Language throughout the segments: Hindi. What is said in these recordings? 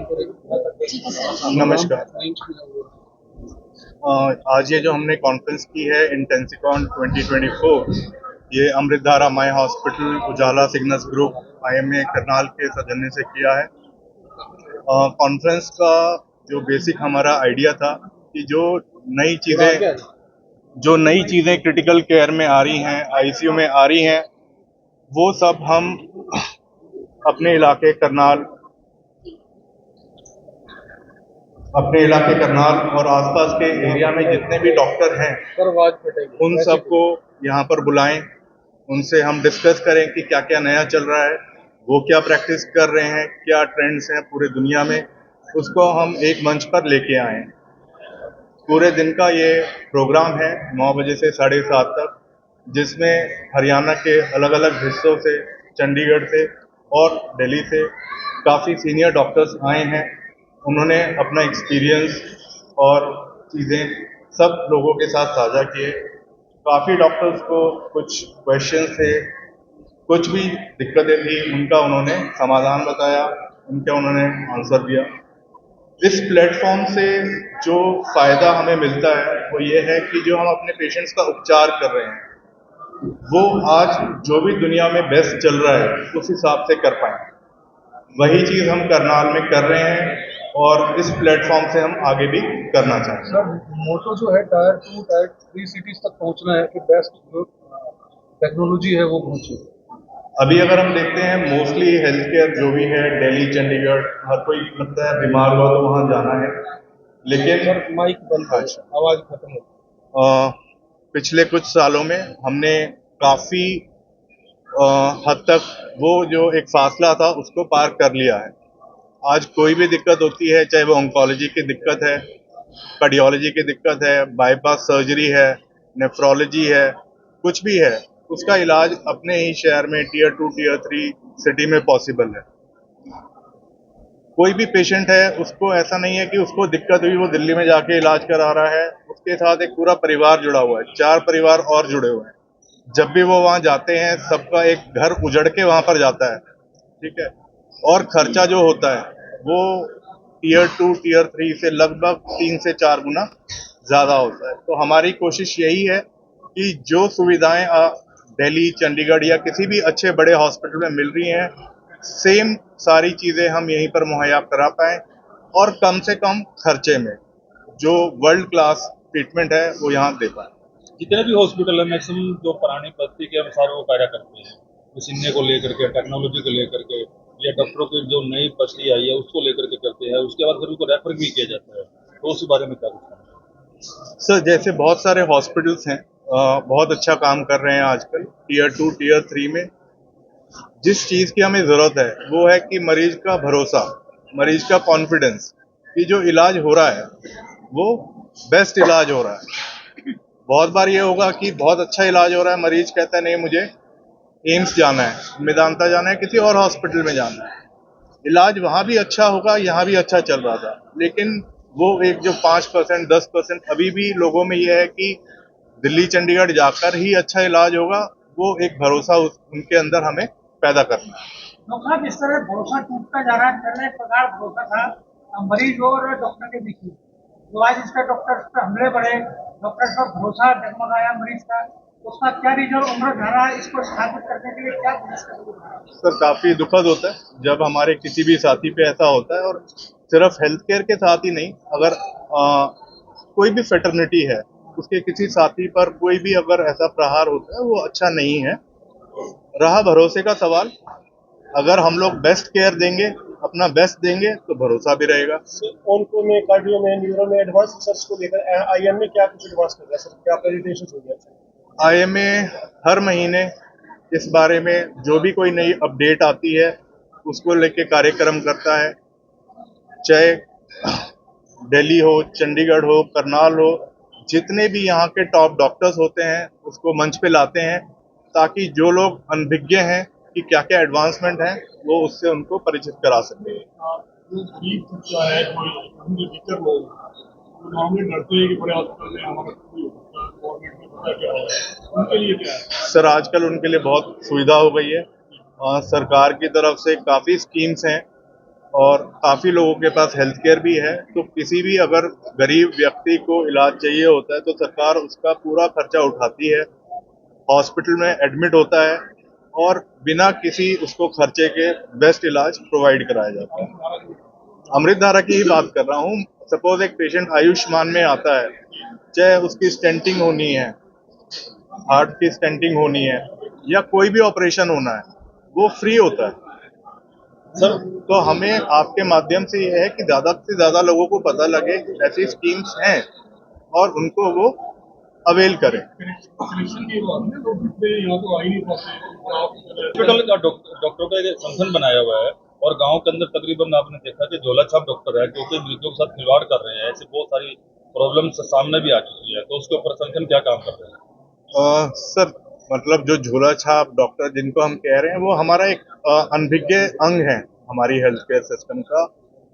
यहाँ पर एक नमस्कार। प्रोग्राम आज ये जो हमने कॉन्फ्रेंस की है इंटेंसिकॉन 2024, ये Amritdhara my hospital Ujala Cygnus group IMA Karnal के सौजन्य से किया है। कॉन्फ्रेंस का जो बेसिक हमारा आइडिया था कि जो नई चीज़ें क्रिटिकल केयर में आ रही हैं, आईसीयू में आ रही हैं, वो सब हम अपने इलाके करनाल और आसपास के एरिया में जितने भी डॉक्टर हैं पर आवाज फटेगी उन सबको यहाँ पर बुलाएं, उनसे हम डिस्कस करें कि क्या क्या नया चल रहा है, वो क्या प्रैक्टिस कर रहे हैं, क्या ट्रेंड्स हैं पूरे दुनिया में, उसको हम एक मंच पर लेके आएं। पूरे दिन का ये प्रोग्राम है 9 बजे से 7:30 तक, जिसमें हरियाणा के अलग अलग हिस्सों से, चंडीगढ़ से और दिल्ली से काफ़ी सीनियर डॉक्टर्स आए हैं। उन्होंने अपना एक्सपीरियंस और चीज़ें सब लोगों के साथ साझा किए। काफ़ी डॉक्टर्स को कुछ क्वेश्चन थे, कुछ भी दिक्कतें थी, उनका उन्होंने समाधान बताया, उनका उन्होंने आंसर दिया। इस प्लेटफॉर्म से जो फ़ायदा हमें मिलता है वो ये है कि जो हम अपने पेशेंट्स का उपचार कर रहे हैं वो आज जो भी दुनिया में बेस्ट चल रहा है उस हिसाब से कर पाएं। वही चीज़ हम करनाल में कर रहे हैं और इस प्लेटफॉर्म से हम आगे भी करना चाहते हैं। सर, मोटो जो है टायर 2 टायर 3 सिटीज तक पहुंचना है कि बेस्ट जो टेक्नोलॉजी है वो पहुंचे। अभी अगर हम देखते हैं मोस्टली हेल्थ केयर जो भी है दिल्ली, चंडीगढ़, हर कोई लगता है बीमार हुआ तो वहाँ जाना है, लेकिन सर माइक बंद है, अच्छा, आवाज खत्म हो। पिछले कुछ सालों में हमने काफ़ी हद तक वो जो एक फासला था उसको पार कर लिया है। आज कोई भी दिक्कत होती है, चाहे वो ऑन्कोलॉजी की दिक्कत है, कार्डियोलॉजी की दिक्कत है, बाईपास सर्जरी है, नेफ्रोलॉजी है, कुछ भी है, उसका इलाज अपने ही शहर में टियर 2 टियर 3 सिटी में पॉसिबल है। कोई भी पेशेंट है उसको ऐसा नहीं है कि उसको दिक्कत हुई वो दिल्ली में जाके इलाज करा रहा है, उसके साथ एक पूरा परिवार जुड़ा हुआ है, 4 परिवार और जुड़े हुए हैं। जब भी वो वहाँ जाते हैं सबका एक घर उजड़ के वहाँ पर जाता है, ठीक है, और खर्चा जो होता है वो टियर 2 टियर 3 से लगभग 3 से 4 गुना ज़्यादा होता है। तो हमारी कोशिश यही है कि जो सुविधाएं दिल्ली, चंडीगढ़ या किसी भी अच्छे बड़े हॉस्पिटल में मिल रही हैं, सेम सारी चीज़ें हम यहीं पर मुहैया करा पाएं और कम से कम खर्चे में जो वर्ल्ड क्लास ट्रीटमेंट है वो यहाँ दे पाएं। जितने भी हॉस्पिटल है मैक्सिमम जो पुरानी पद्धति के अनुसार वो कार्य करते हैं, मशीनें को लेकर के, टेक्नोलॉजी को लेकर के, या डॉक्टरों की जो नई पद्धति आई है उसको लेकर के करते हैं। उसके बाद फिर उनको रेफर भी किया जाता है, तो उस बारे में क्या कुछ कहना है? सर, जैसे बहुत सारे हॉस्पिटल्स हैं, बहुत अच्छा काम कर रहे हैं आजकल टियर 2 टियर 3 में। जिस चीज़ की हमें ज़रूरत है वो है कि मरीज का भरोसा, मरीज का कॉन्फिडेंस कि जो इलाज हो रहा है वो बेस्ट इलाज हो रहा है। बहुत बार ये होगा कि बहुत अच्छा इलाज हो रहा है, मरीज कहता है नहीं मुझे एम्स जाना है, मेदांता जाना है, किसी और हॉस्पिटल में जाना है। इलाज वहाँ भी अच्छा होगा, यहाँ भी अच्छा चल रहा था, लेकिन वो एक जो 5% 10% अभी भी लोगों में ये है कि दिल्ली चंडीगढ़ जाकर ही अच्छा इलाज होगा, वो एक भरोसा उनके अंदर हमें पैदा करना है। डॉक्टर साहब, इस तरह भरोसा टूटता जा रहा है। पहले एक प्रकार भरोसा था मरीज और डॉक्टर के बीच में, तो आज इसका डॉक्टर पर हमले बढ़े, डॉक्टर पर भरोसा डगमगाया मरीज का, उसका क्या रिजल्ट उम्र धारा इसको स्थापित करने के लिए क्या प्रयास करेंगे? सर, काफी दुखद होता है जब हमारे किसी भी साथी पे ऐसा होता है, और सिर्फ हेल्थ केयर के साथ ही नहीं, अगर कोई भी फेटर्निटी है उसके किसी साथी पर कोई भी अगर ऐसा प्रहार होता है वो अच्छा नहीं है। रहा भरोसे का सवाल, अगर हम लोग बेस्ट केयर देंगे, अपना बेस्ट देंगे तो भरोसा भी रहेगा। ऑन्को में, कार्डियो में, न्यूरो में एडवांस रिसर्च को लेकर आईएम में क्या कुछ एडवांस कर रहा है सर? क्या प्रेजेंटेशन हो गया? आईएमए हर महीने इस बारे में जो भी कोई नई अपडेट आती है उसको लेके कार्यक्रम करता है, चाहे दिल्ली हो, चंडीगढ़ हो, करनाल हो, जितने भी यहाँ के टॉप डॉक्टर्स होते हैं उसको मंच पे लाते हैं ताकि जो लोग अनभिज्ञ हैं कि क्या क्या एडवांसमेंट है वो उससे उनको परिचित करा सकें। सर, आजकल उनके लिए बहुत सुविधा हो गई है। सरकार की तरफ से काफ़ी स्कीम्स हैं और काफ़ी लोगों के पास हेल्थ केयर भी है, तो किसी भी अगर गरीब व्यक्ति को इलाज चाहिए होता है तो सरकार उसका पूरा खर्चा उठाती है, हॉस्पिटल में एडमिट होता है और बिना किसी उसको खर्चे के बेस्ट इलाज प्रोवाइड कराया जाता है। अमृत धारा की ही बात कर रहा हूँ। सपोज एक पेशेंट आयुष्मान में आता है, चाहे उसकी स्टेंटिंग होनी है, हार्ट की स्टेंटिंग होनी है या कोई भी ऑपरेशन होना है, वो फ्री होता है। सर, तो हमें आपके माध्यम से ये है कि ज़्यादा से ज़्यादा लोगों को पता लगे कि ऐसी स्कीम्स हैं और उनको वो अवेल करें। हॉस्पिटल का डॉक्टर का एक संगठन बनाया हुआ है और गांव के अंदर तकरीबन आपने देखा कि झोला छाप डॉक्टर है जो कि मरीजों के साथ खिलवाड़ कर रहे हैं। ऐसी बहुत सारी प्रॉब्लम्स सामने भी आ चुकी है, तो उसके ऊपर संगठन क्या काम कर रहे हैं? सर, मतलब जो झोला छाप डॉक्टर जिनको हम कह रहे हैं वो हमारा एक अनभिज्ञ अंग है हमारी हेल्थ केयर सिस्टम का।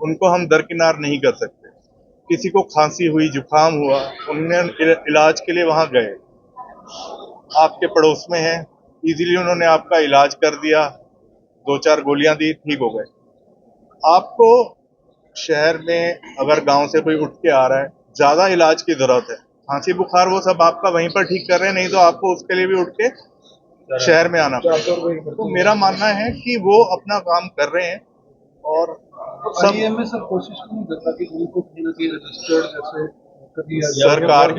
उनको हम दरकिनार नहीं कर सकते। किसी को खांसी हुई, जुकाम हुआ, उन्हें इलाज के लिए वहां गए, आपके पड़ोस में है, इजीली उन्होंने आपका इलाज कर दिया, 2-4 गोलियां दी, ठीक हो गए। आपको शहर में अगर गांव से कोई उठ के आ रहा है, ज्यादा इलाज की जरूरत है, खांसी बुखार वो सब आपका वहीं पर ठीक कर रहे हैं, नहीं तो आपको उसके लिए भी उठ के शहर में आना पड़ेगा। तो मेरा मानना है कि वो अपना काम कर रहे हैं और सब आईएमए सर कोशिश क्यों नहीं करता कि उनको कहीं ना कहीं रजिस्टर्ड जैसे कभी सरकार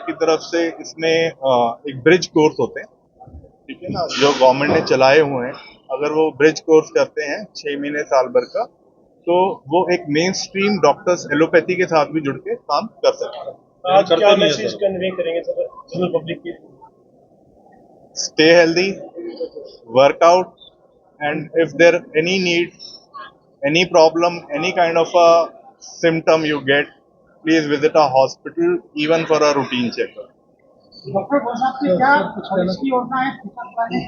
की तरफ से इसमें एक ब्रिज कोर्स होते हैं, ठीक है ना, जो गवर्नमेंट ने चलाए हुए हैं। अगर वो ब्रिज कोर्स करते हैं 6 महीने साल भर का, तो वो एक मेन स्ट्रीम डॉक्टर्स एलोपैथी के साथ भी जुड़ के काम कर सकते हैं। आज करते क्या नहीं है मैसेज सर। कन्वे करेंगे सर जनरल पब्लिक की? Stay healthy, work out, and if there any need, any problem, any kind of a symptom you get, please visit a hospital even for a routine checkup. Doctor Ghosh आपकी क्या पॉलिसी योजना है टीकाकरण?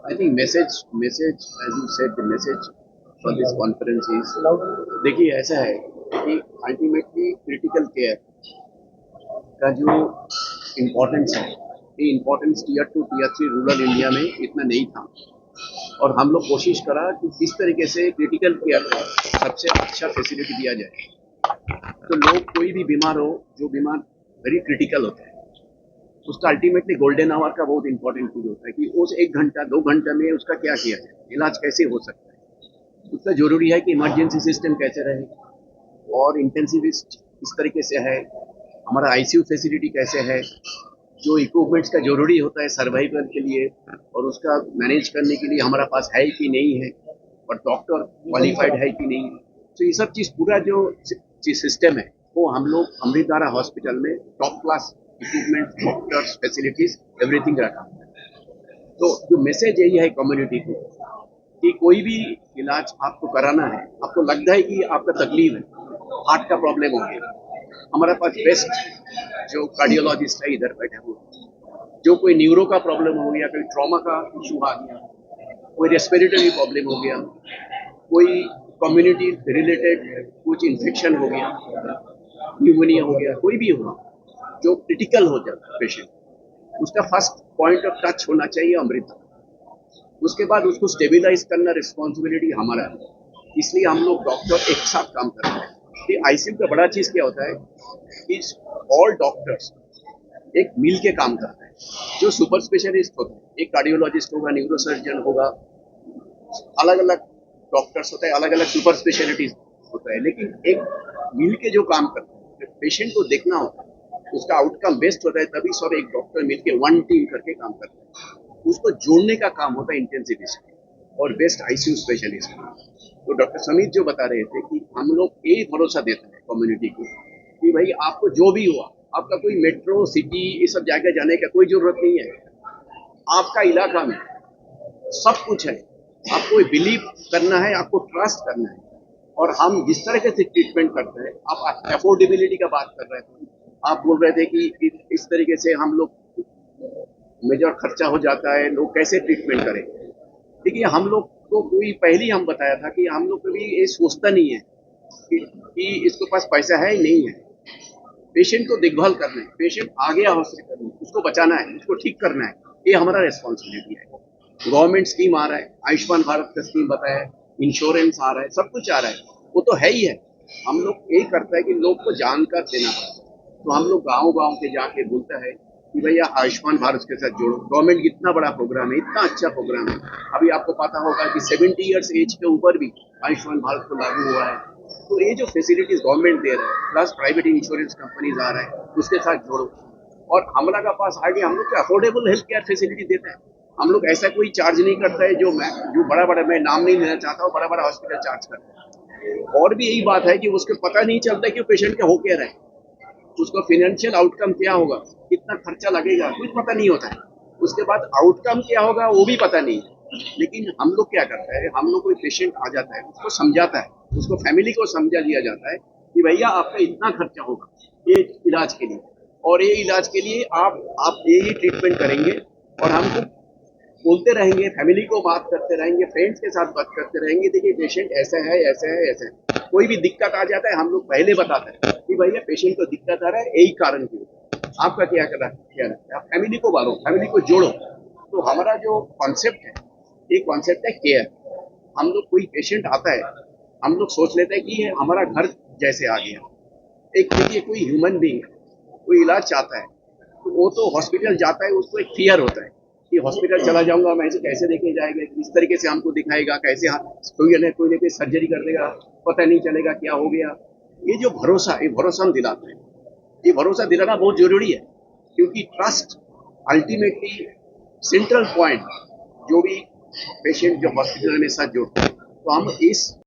I think message as you said, the message for this conference is, देखिए ऐसा है कि अल्टीमेटली क्रिटिकल केयर का जो इम्पोर्टेंस है, ये importance tier 2 tier 3 rural India में इतना नहीं था और हम लोग कोशिश करा कि किस तरीके से क्रिटिकल केयर को सबसे अच्छा फैसिलिटी दिया जाए। तो लोग कोई भी बीमार हो, जो बीमार वेरी क्रिटिकल होता है, उसका अल्टीमेटली गोल्डन आवर का बहुत इंपॉर्टेंट चीज होता है कि उस 1 घंटा 2 घंटा में उसका क्या किया जाए, इलाज कैसे हो सकता है। उसका जरूरी है कि इमरजेंसी सिस्टम कैसे रहे और इंटेंसिविस्ट किस तरीके से है, हमारा आईसीयू फैसिलिटी कैसे है, जो इक्विपमेंट्स का जरूरी होता है सर्वाइवल के लिए और उसका मैनेज करने के लिए हमारा पास है कि नहीं है और डॉक्टर क्वालिफाइड है कि नहीं है। तो ये सब चीज़ पूरा जो सिस्टम है वो हम लोग अमृत धारा हॉस्पिटल में top class equipment, doctors, facilities, everything रखा है। तो जो मैसेज यही है कम्युनिटी को कि कोई भी इलाज आपको कराना है, आपको लगता है कि आपका तकलीफ है, हार्ट का प्रॉब्लम हो गया, हमारे पास बेस्ट जो कार्डियोलॉजिस्ट है इधर बैठे हुए, जो कोई न्यूरो का प्रॉब्लम हो गया, कोई ट्रॉमा का इशू आ गया, कोई रेस्पिरेटरी प्रॉब्लम हो गया, कोई कम्युनिटी रिलेटेड कुछ इन्फेक्शन हो गया, न्यूमोनिया हो गया, कोई भी हुआ जो क्रिटिकल हो जाता है पेशेंट, उसका फर्स्ट पॉइंट ऑफ टच होना चाहिए अमृत। उसके बाद उसको स्टेबिलाइज करना रिस्पॉन्सिबिलिटी हमारा है, इसलिए हम लोग डॉक्टर एक साथ काम कर रहे हैं। कि आईसीयू का बड़ा चीज क्या होता है कि ऑल डॉक्टर्स एक मिल के काम करते हैं। जो सुपर स्पेशलिस्ट होते हैं, एक कार्डियोलॉजिस्ट होगा, न्यूरोसर्जन होगा, अलग अलग डॉक्टर्स होते हैं, अलग अलग सुपर स्पेशलिटीज होता है, लेकिन एक मिल के जो काम करते हैं, पेशेंट को देखना होता है, उसका आउटकम बेस्ट होता है, तभी सब एक डॉक्टर मिलके वन टीम करके काम करते हैं। उसको जोड़ने का काम होता है इंटेंसिविस्ट और बेस्ट आईसीयू स्पेशलिस्ट। तो डॉक्टर समीत जो बता रहे थे कि हम लोग यही भरोसा देते हैं कम्युनिटी को कि भाई आपको जो भी हुआ, आपका कोई मेट्रो सिटी ये सब जगह जाने का कोई जरूरत नहीं है, आपका इलाका में सब कुछ है, आपको बिलीव करना है, आपको ट्रस्ट करना है और हम जिस तरह से ट्रीटमेंट करते हैं, आप अफोर्डेबिलिटी का बात कर रहे थे, आप बोल रहे थे कि इस तरीके से हम लोग मेजर खर्चा हो जाता है, लोग कैसे ट्रीटमेंट करें। देखिए हम लोग को कोई पहले ही हम बताया था कि हम लोग कभी ये सोचता नहीं है कि इसके पास पैसा है नहीं है, पेशेंट को देखभाल करना है, पेशेंट आ गया हॉस्पिटल में, उसको बचाना है, उसको ठीक करना है, ये हमारा रेस्पॉन्सिबिलिटी है। गवर्नमेंट स्कीम आ रहा है, आयुष्मान भारत का स्कीम बताया है, इंश्योरेंस आ रहा है, सब कुछ आ रहा है, वो तो है ही है। हम लोग यही करता है कि लोग को जानकर देना पड़ता है। तो हम लोग गांव-गांव के जाके बोलता है कि भैया आयुष्मान भारत के साथ जोड़ो। गवर्नमेंट इतना बड़ा प्रोग्राम है, इतना अच्छा प्रोग्राम है। अभी आपको पता होगा कि 70 इयर्स एज के ऊपर भी आयुष्मान भारत को लागू हुआ है। तो ये जो फैसिलिटीज गवर्नमेंट दे रहा है, प्लस प्राइवेट इंश्योरेंस कंपनीज आ रहा है, उसके साथ जोड़ो। और हमरा का पास आगे हम लोग अफोर्डेबल हेल्थ केयर फैसिलिटी देता है। हम लोग ऐसा कोई चार्ज नहीं करता है जो बड़ा-बड़ा, मैं नाम नहीं लेना चाहता हूँ, बड़ा-बड़ा हॉस्पिटल चार्ज करता है। और भी यही बात है कि उसको पता नहीं चलता कि पेशेंट का हो क्या रहा है, उसका फाइनेंशियल आउटकम क्या होगा, कितना खर्चा लगेगा, कुछ पता नहीं होता है। उसके बाद आउटकम क्या होगा वो भी पता नहीं है। लेकिन हम लोग क्या करते हैं, हम लोग कोई पेशेंट आ जाता है, उसको समझाता है, उसको फैमिली को समझा दिया जाता है कि भैया आपका इतना खर्चा होगा ये इलाज के लिए, और ये इलाज के लिए आप ये ट्रीटमेंट करेंगे, और हमको बोलते रहेंगे, फैमिली को बात करते रहेंगे, फ्रेंड्स के साथ बात करते रहेंगे, देखिए पेशेंट ऐसा है, ऐसा है, ऐसा है। कोई भी दिक्कत आ जाता है हम लोग पहले बताते हैं कि भैया पेशेंट को दिक्कत आ रहा है, यही कारण की होता है, आपका क्या लगता है, आप फैमिली को बांधो, फैमिली को जोड़ो। तो हमारा जो कॉन्सेप्ट है, ये कॉन्सेप्ट है केयर। हम लोग, कोई पेशेंट आता है, हम लोग सोच लेते हैं कि ये हमारा घर जैसे आ गया। एक देखिए कोई ह्यूमन बीइंग कोई इलाज चाहता है, तो वो तो हॉस्पिटल जाता है, उसको एक फियर होता है कि हॉस्पिटल चला जाऊंगा, मैं इसे कैसे देखे जाएगा, किस तरीके से हमको दिखाएगा, कैसे कोई ना कोई सर्जरी कर देगा, पता नहीं चलेगा क्या हो गया। ये जो भरोसा, ये भरोसा हम दिलाते हैं। ये भरोसा दिलाना बहुत जरूरी है, क्योंकि ट्रस्ट अल्टीमेटली सेंट्रल पॉइंट जो भी पेशेंट जो हॉस्पिटल में साथ जोड़ते हैं। तो हम इस